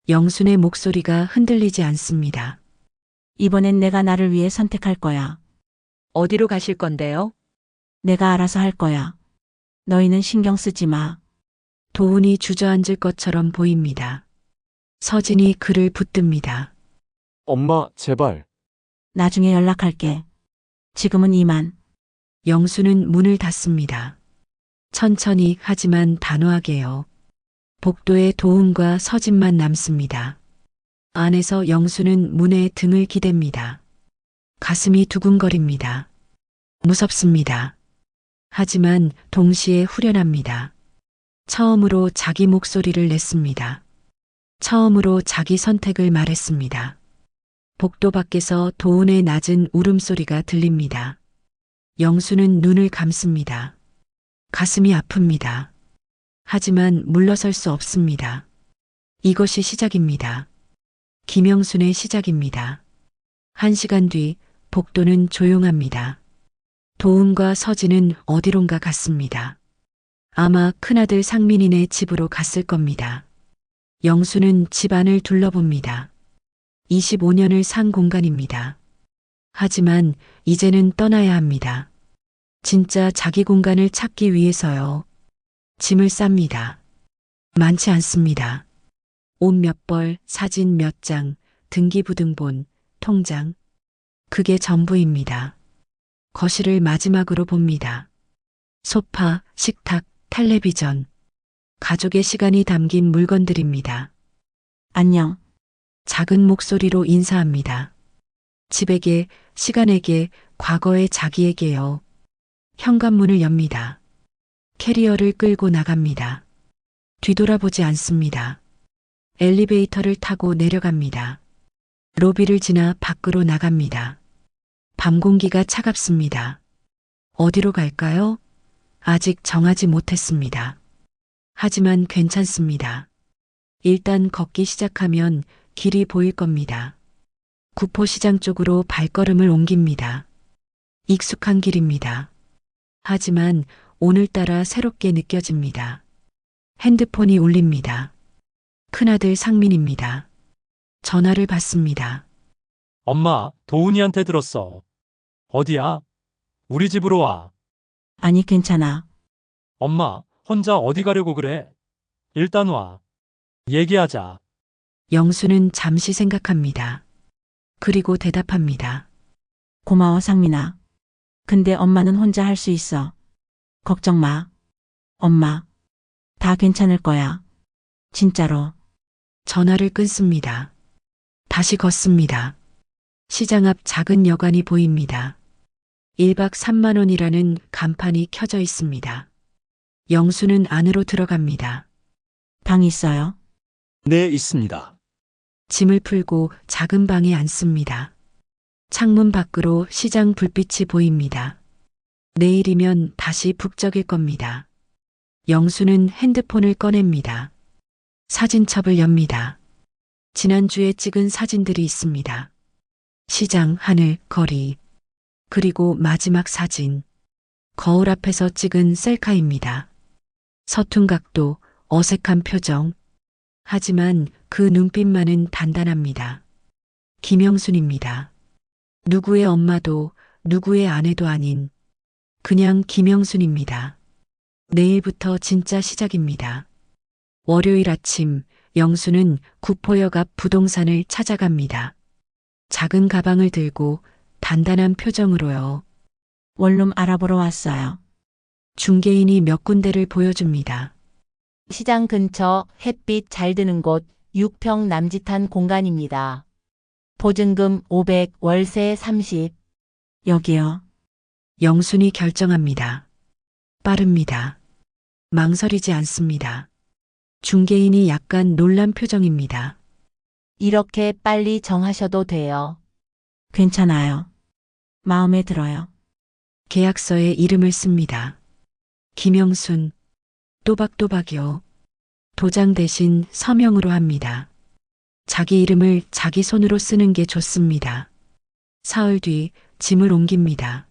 영순의 목소리가 흔들리지 않습니다. 이번엔 내가 나를 위해 선택할 거야. 어디로 가실 건데요? 내가 알아서 할 거야. 너희는 신경 쓰지 마. 도훈이 주저앉을 것처럼 보입니다. 서진이 그를 붙듭니다. 엄마, 제발. 나중에 연락할게. 지금은 이만. 영수는 문을 닫습니다. 천천히 하지만 단호하게요. 복도에 도훈과 서진만 남습니다. 안에서 영수는 문에 등을 기댑니다. 가슴이 두근거립니다. 무섭습니다. 하지만 동시에 후련합니다. 처음으로 자기 목소리를 냈습니다. 처음으로 자기 선택을 말했습니다. 복도 밖에서 도훈의 낮은 울음소리가 들립니다. 영수는 눈을 감습니다. 가슴이 아픕니다. 하지만 물러설 수 없습니다. 이것이 시작입니다. 김영순의 시작입니다. 1시간 뒤 복도는 조용합니다. 도훈과 서진은 어디론가 갔습니다. 아마 큰아들 상민이네 집으로 갔을 겁니다. 영수는 집 안을 둘러봅니다. 25년을 산 공간입니다. 하지만 이제는 떠나야 합니다. 진짜 자기 공간을 찾기 위해서요. 짐을 쌉니다. 많지 않습니다. 옷 몇 벌, 사진 몇 장, 등기부등본, 통장. 그게 전부입니다. 거실을 마지막으로 봅니다. 소파, 식탁, 텔레비전. 가족의 시간이 담긴 물건들입니다. 안녕. 작은 목소리로 인사합니다. 집에게, 시간에게, 과거의 자기에게요. 현관문을 엽니다. 캐리어를 끌고 나갑니다. 뒤돌아보지 않습니다. 엘리베이터를 타고 내려갑니다. 로비를 지나 밖으로 나갑니다. 밤 공기가 차갑습니다. 어디로 갈까요? 아직 정하지 못했습니다. 하지만 괜찮습니다. 일단 걷기 시작하면 길이 보일 겁니다. 구포시장 쪽으로 발걸음을 옮깁니다. 익숙한 길입니다. 하지만 오늘따라 새롭게 느껴집니다. 핸드폰이 울립니다. 큰아들 상민입니다. 전화를 받습니다. 엄마, 도훈이한테 들었어. 어디야? 우리 집으로 와. 아니, 괜찮아. 엄마, 혼자 어디 가려고 그래? 일단 와. 얘기하자. 영수는 잠시 생각합니다. 그리고 대답합니다. 고마워, 상민아. 근데 엄마는 혼자 할 수 있어. 걱정 마. 엄마, 다 괜찮을 거야. 진짜로. 전화를 끊습니다. 다시 걷습니다. 시장 앞 작은 여관이 보입니다. 1박 3만 원이라는 간판이 켜져 있습니다. 영수는 안으로 들어갑니다. 방 있어요? 네, 있습니다. 짐을 풀고 작은 방에 앉습니다. 창문 밖으로 시장 불빛이 보입니다. 내일이면 다시 북적일 겁니다. 영수는 핸드폰을 꺼냅니다. 사진첩을 엽니다. 지난주에 찍은 사진들이 있습니다. 시장, 하늘, 거리. 그리고 마지막 사진. 거울 앞에서 찍은 셀카입니다. 서툰 각도, 어색한 표정. 하지만 그 눈빛만은 단단합니다. 김영순입니다. 누구의 엄마도 누구의 아내도 아닌 그냥 김영순입니다. 내일부터 진짜 시작입니다. 월요일 아침 영수는 구포역 앞 부동산을 찾아갑니다. 작은 가방을 들고 단단한 표정으로요. 원룸 알아보러 왔어요. 중개인이 몇 군데를 보여줍니다. 시장 근처 햇빛 잘 드는 곳 6평 남짓한 공간입니다. 보증금 500, 월세 30. 여기요. 영순이 결정합니다. 빠릅니다. 망설이지 않습니다. 중개인이 약간 놀란 표정입니다. 이렇게 빨리 정하셔도 돼요. 괜찮아요. 마음에 들어요. 계약서에 이름을 씁니다. 김영순. 또박또박이요. 도장 대신 서명으로 합니다. 자기 이름을 자기 손으로 쓰는 게 좋습니다. 사흘 뒤 짐을 옮깁니다.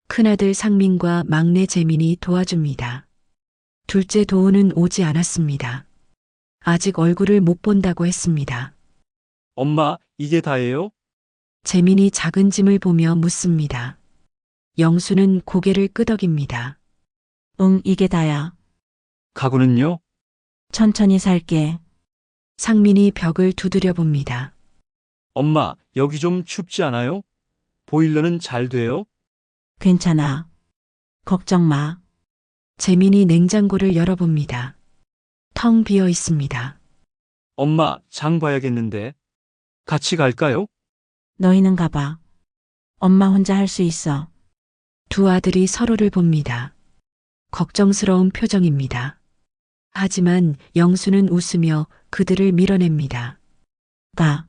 큰아들 상민과 막내 재민이 도와줍니다. 둘째 도훈은 오지 않았습니다. 아직 얼굴을 못 본다고 했습니다. 엄마, 이게 다예요? 재민이 작은 짐을 보며 묻습니다. 영수는 고개를 끄덕입니다. 응, 이게 다야. 가구는요? 천천히 살게. 상민이 벽을 두드려 봅니다. 엄마, 여기 좀 춥지 않아요? 보일러는 잘 돼요? 괜찮아. 걱정 마. 재민이 냉장고를 열어봅니다. 텅 비어 있습니다. 엄마, 장 봐야겠는데. 같이 갈까요? 너희는 가봐. 엄마 혼자 할 수 있어. 두 아들이 서로를 봅니다. 걱정스러운 표정입니다. 하지만 영수는 웃으며 그들을 밀어냅니다. 가.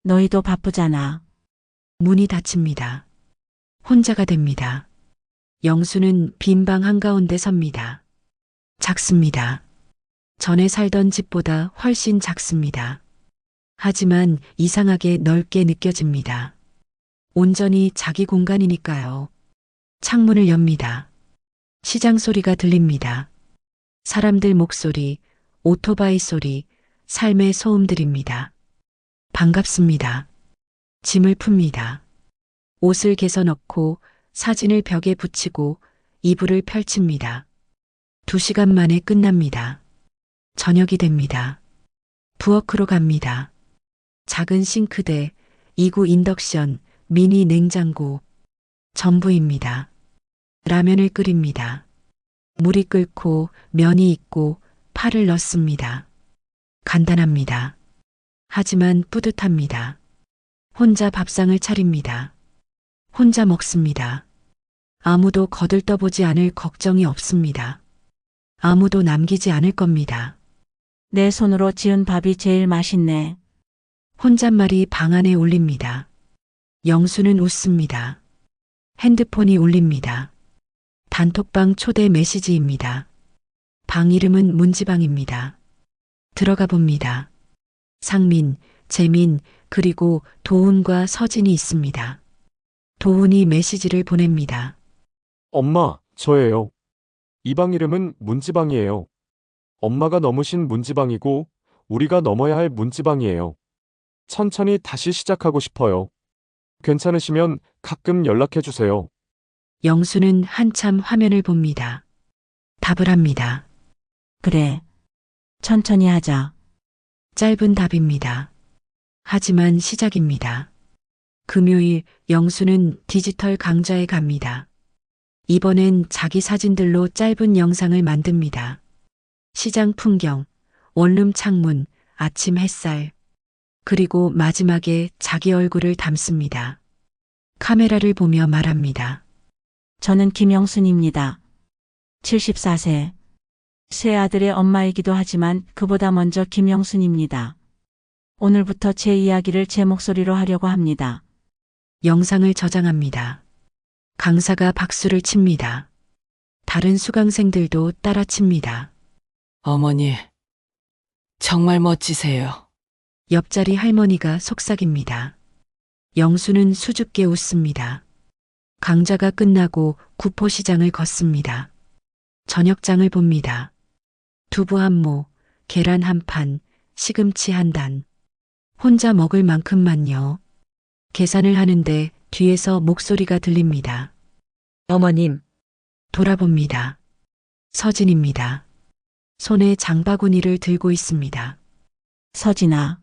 너희도 바쁘잖아. 문이 닫힙니다. 혼자가 됩니다. 영수는 빈 방 한가운데 섭니다. 작습니다. 전에 살던 집보다 훨씬 작습니다. 하지만 이상하게 넓게 느껴집니다. 온전히 자기 공간이니까요. 창문을 엽니다. 시장 소리가 들립니다. 사람들 목소리, 오토바이 소리, 삶의 소음들입니다. 반갑습니다. 짐을 풉니다. 옷을 개서 넣고 사진을 벽에 붙이고 이불을 펼칩니다. 2시간 만에 끝납니다. 저녁이 됩니다. 부엌으로 갑니다. 작은 싱크대, 2구 인덕션, 미니 냉장고, 전부입니다. 라면을 끓입니다. 물이 끓고 면이 익고 파를 넣습니다. 간단합니다. 하지만 뿌듯합니다. 혼자 밥상을 차립니다. 혼자 먹습니다. 아무도 거들떠보지 않을 걱정이 없습니다. 아무도 남기지 않을 겁니다. 내 손으로 지은 밥이 제일 맛있네. 혼잣말이 방 안에 울립니다. 영수는 웃습니다. 핸드폰이 울립니다. 단톡방 초대 메시지입니다. 방 이름은 문지방입니다. 들어가 봅니다. 상민, 재민, 그리고 도훈과 서진이 있습니다. 도훈이 메시지를 보냅니다. 엄마, 저예요. 이 방 이름은 문지방이에요. 엄마가 넘으신 문지방이고 우리가 넘어야 할 문지방이에요. 천천히 다시 시작하고 싶어요. 괜찮으시면 가끔 연락해 주세요. 영수는 한참 화면을 봅니다. 답을 합니다. 그래. 천천히 하자. 짧은 답입니다. 하지만 시작입니다. 금요일 영수는 디지털 강좌에 갑니다. 이번엔 자기 사진들로 짧은 영상을 만듭니다. 시장 풍경, 원룸 창문, 아침 햇살, 그리고 마지막에 자기 얼굴을 담습니다. 카메라를 보며 말합니다. 저는 김영순입니다. 74세. 세 아들의 엄마이기도 하지만 그보다 먼저 김영순입니다. 오늘부터 제 이야기를 제 목소리로 하려고 합니다. 영상을 저장합니다. 강사가 박수를 칩니다. 다른 수강생들도 따라 칩니다. 어머니, 정말 멋지세요. 옆자리 할머니가 속삭입니다. 영수는 수줍게 웃습니다. 강좌가 끝나고 구포시장을 걷습니다. 저녁장을 봅니다. 두부 한 모, 계란 한 판, 시금치 한 단. 혼자 먹을 만큼만요. 계산을 하는데 뒤에서 목소리가 들립니다. 어머님, 돌아봅니다. 서진입니다. 손에 장바구니를 들고 있습니다. 서진아.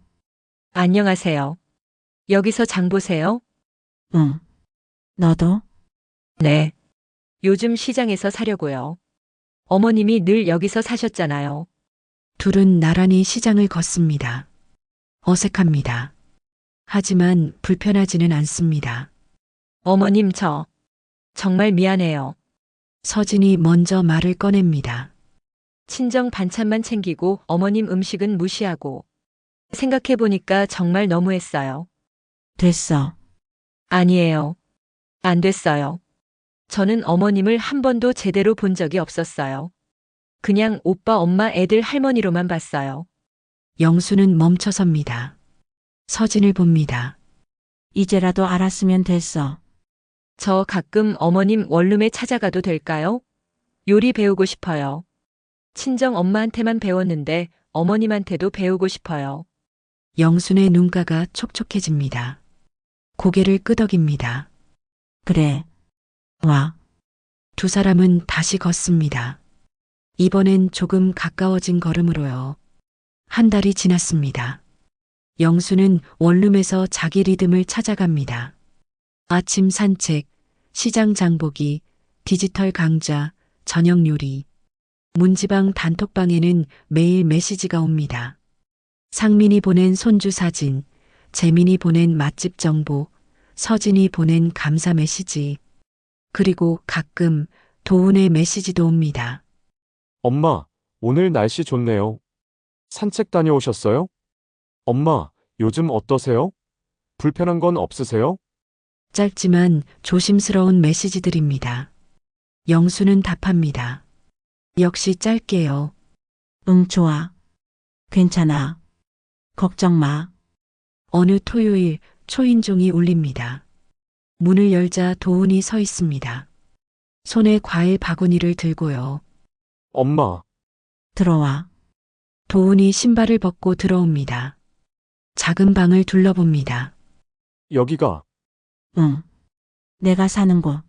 안녕하세요. 여기서 장 보세요? 응. 너도? 네. 요즘 시장에서 사려고요. 어머님이 늘 여기서 사셨잖아요. 둘은 나란히 시장을 걷습니다. 어색합니다. 하지만 불편하지는 않습니다. 어머님 저 정말 미안해요. 서진이 먼저 말을 꺼냅니다. 친정 반찬만 챙기고 어머님 음식은 무시하고. 생각해보니까 정말 너무했어요. 됐어. 아니에요. 안 됐어요. 저는 어머님을 한 번도 제대로 본 적이 없었어요. 그냥 오빠, 엄마, 애들, 할머니로만 봤어요. 영수는 멈춰섭니다. 서진을 봅니다. 이제라도 알았으면 됐어. 저 가끔 어머님 원룸에 찾아가도 될까요? 요리 배우고 싶어요. 친정 엄마한테만 배웠는데 어머님한테도 배우고 싶어요. 영순의 눈가가 촉촉해집니다. 고개를 끄덕입니다. 그래. 와. 두 사람은 다시 걷습니다. 이번엔 조금 가까워진 걸음으로요. 한 달이 지났습니다. 영수는 원룸에서 자기 리듬을 찾아갑니다. 아침 산책, 시장 장보기, 디지털 강좌, 저녁 요리. 문지방 단톡방에는 매일 메시지가 옵니다. 상민이 보낸 손주 사진, 재민이 보낸 맛집 정보, 서진이 보낸 감사 메시지, 그리고 가끔 도훈의 메시지도 옵니다. 엄마, 오늘 날씨 좋네요. 산책 다녀오셨어요? 엄마, 요즘 어떠세요? 불편한 건 없으세요? 짧지만 조심스러운 메시지들입니다. 영수는 답합니다. 역시 짧게요. 응, 좋아. 괜찮아. 걱정 마. 어느 토요일 초인종이 울립니다. 문을 열자 도훈이 서 있습니다. 손에 과일 바구니를 들고요. 엄마, 들어와. 도훈이 신발을 벗고 들어옵니다. 작은 방을 둘러봅니다. 여기가 응. 내가 사는 곳.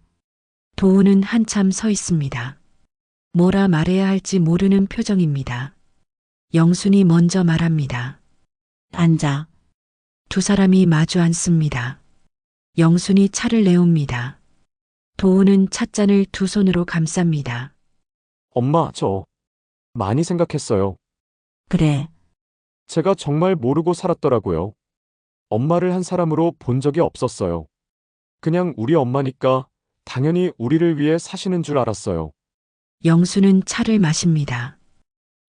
도훈은 한참 서 있습니다. 뭐라 말해야 할지 모르는 표정입니다. 영순이 먼저 말합니다. 앉아. 두 사람이 마주 앉습니다. 영순이 차를 내옵니다. 도우는 찻잔을 두 손으로 감쌉니다. 엄마, 저 많이 생각했어요. 그래. 제가 정말 모르고 살았더라고요. 엄마를 한 사람으로 본 적이 없었어요. 그냥 우리 엄마니까 당연히 우리를 위해 사시는 줄 알았어요. 영수는 차를 마십니다.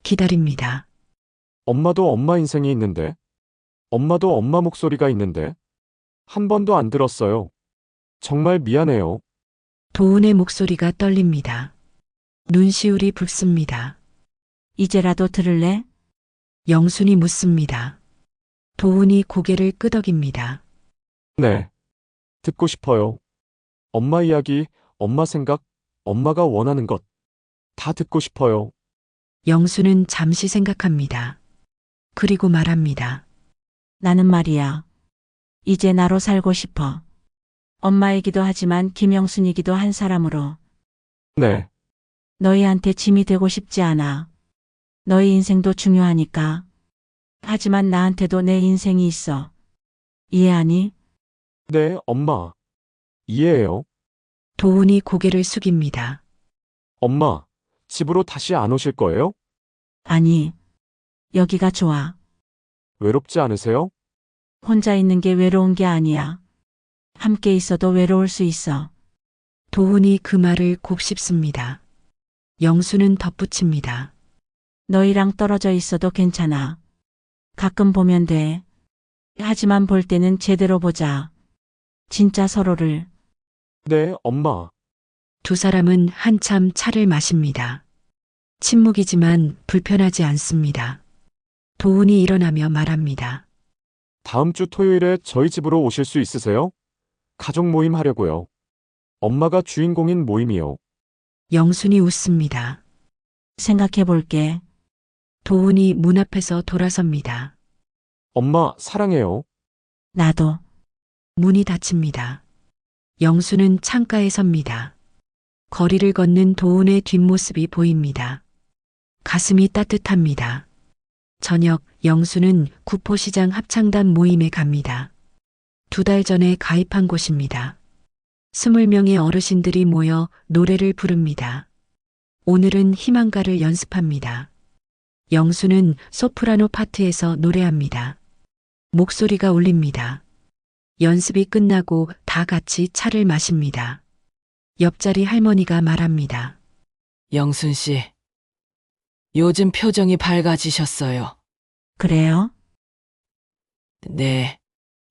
기다립니다. 엄마도 엄마 인생이 있는데, 엄마도 엄마 목소리가 있는데, 한 번도 안 들었어요. 정말 미안해요. 도훈의 목소리가 떨립니다. 눈시울이 붉습니다. 이제라도 들을래? 영순이 묻습니다. 도훈이 고개를 끄덕입니다. 네. 듣고 싶어요. 엄마 이야기, 엄마 생각, 엄마가 원하는 것. 다 듣고 싶어요. 영수는 잠시 생각합니다. 그리고 말합니다. 나는 말이야. 이제 나로 살고 싶어. 엄마이기도 하지만 김영순이기도 한 사람으로. 네. 너희한테 짐이 되고 싶지 않아. 너희 인생도 중요하니까. 하지만 나한테도 내 인생이 있어. 이해하니? 네, 엄마. 이해해요. 도훈이 고개를 숙입니다. 엄마, 집으로 다시 안 오실 거예요? 아니. 여기가 좋아. 외롭지 않으세요? 혼자 있는 게 외로운 게 아니야. 함께 있어도 외로울 수 있어. 도훈이 그 말을 곱씹습니다. 영수는 덧붙입니다. 너희랑 떨어져 있어도 괜찮아. 가끔 보면 돼. 하지만 볼 때는 제대로 보자. 진짜 서로를. 네, 엄마. 두 사람은 한참 차를 마십니다. 침묵이지만 불편하지 않습니다. 도훈이 일어나며 말합니다. 다음 주 토요일에 저희 집으로 오실 수 있으세요? 가족 모임 하려고요. 엄마가 주인공인 모임이요. 영순이 웃습니다. 생각해 볼게. 도훈이 문 앞에서 돌아섭니다. 엄마, 사랑해요. 나도. 문이 닫힙니다. 영수는 창가에 섭니다. 거리를 걷는 도훈의 뒷모습이 보입니다. 가슴이 따뜻합니다. 저녁 영수는 구포시장 합창단 모임에 갑니다. 2달 전에 가입한 곳입니다. 20명의 어르신들이 모여 노래를 부릅니다. 오늘은 희망가를 연습합니다. 영수는 소프라노 파트에서 노래합니다. 목소리가 울립니다. 연습이 끝나고 다 같이 차를 마십니다. 옆자리 할머니가 말합니다. 영순 씨, 요즘 표정이 밝아지셨어요. 그래요? 네.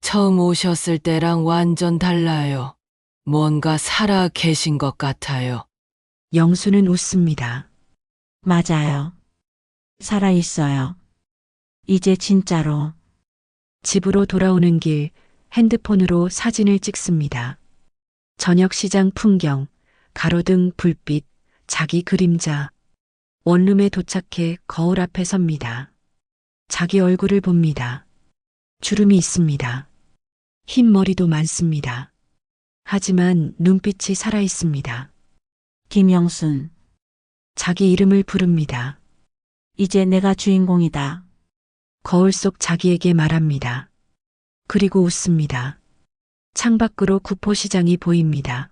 처음 오셨을 때랑 완전 달라요. 뭔가 살아 계신 것 같아요. 영수는 웃습니다. 맞아요. 살아있어요. 이제 진짜로. 집으로 돌아오는 길 핸드폰으로 사진을 찍습니다. 저녁 시장 풍경, 가로등 불빛, 자기 그림자. 원룸에 도착해 거울 앞에 섭니다. 자기 얼굴을 봅니다. 주름이 있습니다. 흰 머리도 많습니다. 하지만 눈빛이 살아있습니다. 김영순. 자기 이름을 부릅니다. 이제 내가 주인공이다. 거울 속 자기에게 말합니다. 그리고 웃습니다. 창밖으로 구포시장이 보입니다.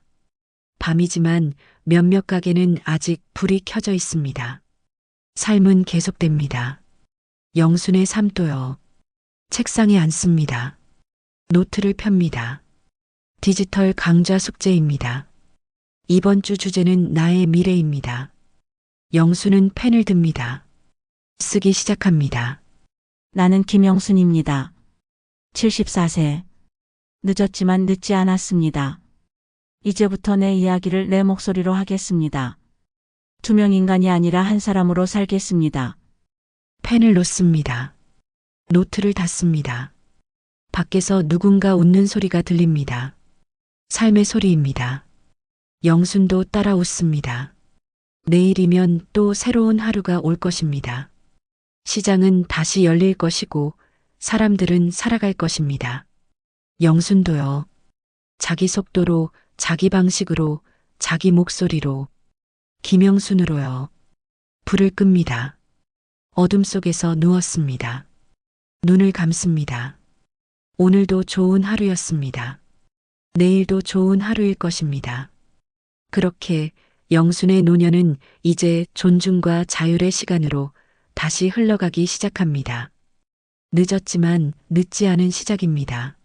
밤이지만 몇몇 가게는 아직 불이 켜져 있습니다. 삶은 계속됩니다. 영순의 삶도요. 책상에 앉습니다. 노트를 펴니다. 디지털 강좌 숙제입니다. 이번 주 주제는 나의 미래입니다. 영수는 펜을 듭니다. 쓰기 시작합니다. 나는 김영순입니다. 74세. 늦었지만 늦지 않았습니다. 이제부터 내 이야기를 내 목소리로 하겠습니다. 투명 인간이 아니라 한 사람으로 살겠습니다. 펜을 놓습니다. 노트를 닫습니다. 밖에서 누군가 웃는 소리가 들립니다. 삶의 소리입니다. 영순도 따라 웃습니다. 내일이면 또 새로운 하루가 올 것입니다. 시장은 다시 열릴 것이고 사람들은 살아갈 것입니다. 영순도요. 자기 속도로, 자기 방식으로, 자기 목소리로 김영순으로요. 불을 끕니다. 어둠 속에서 누웠습니다. 눈을 감습니다. 오늘도 좋은 하루였습니다. 내일도 좋은 하루일 것입니다. 그렇게 영순의 노년은 이제 존중과 자율의 시간으로 다시 흘러가기 시작합니다. 늦었지만 늦지 않은 시작입니다.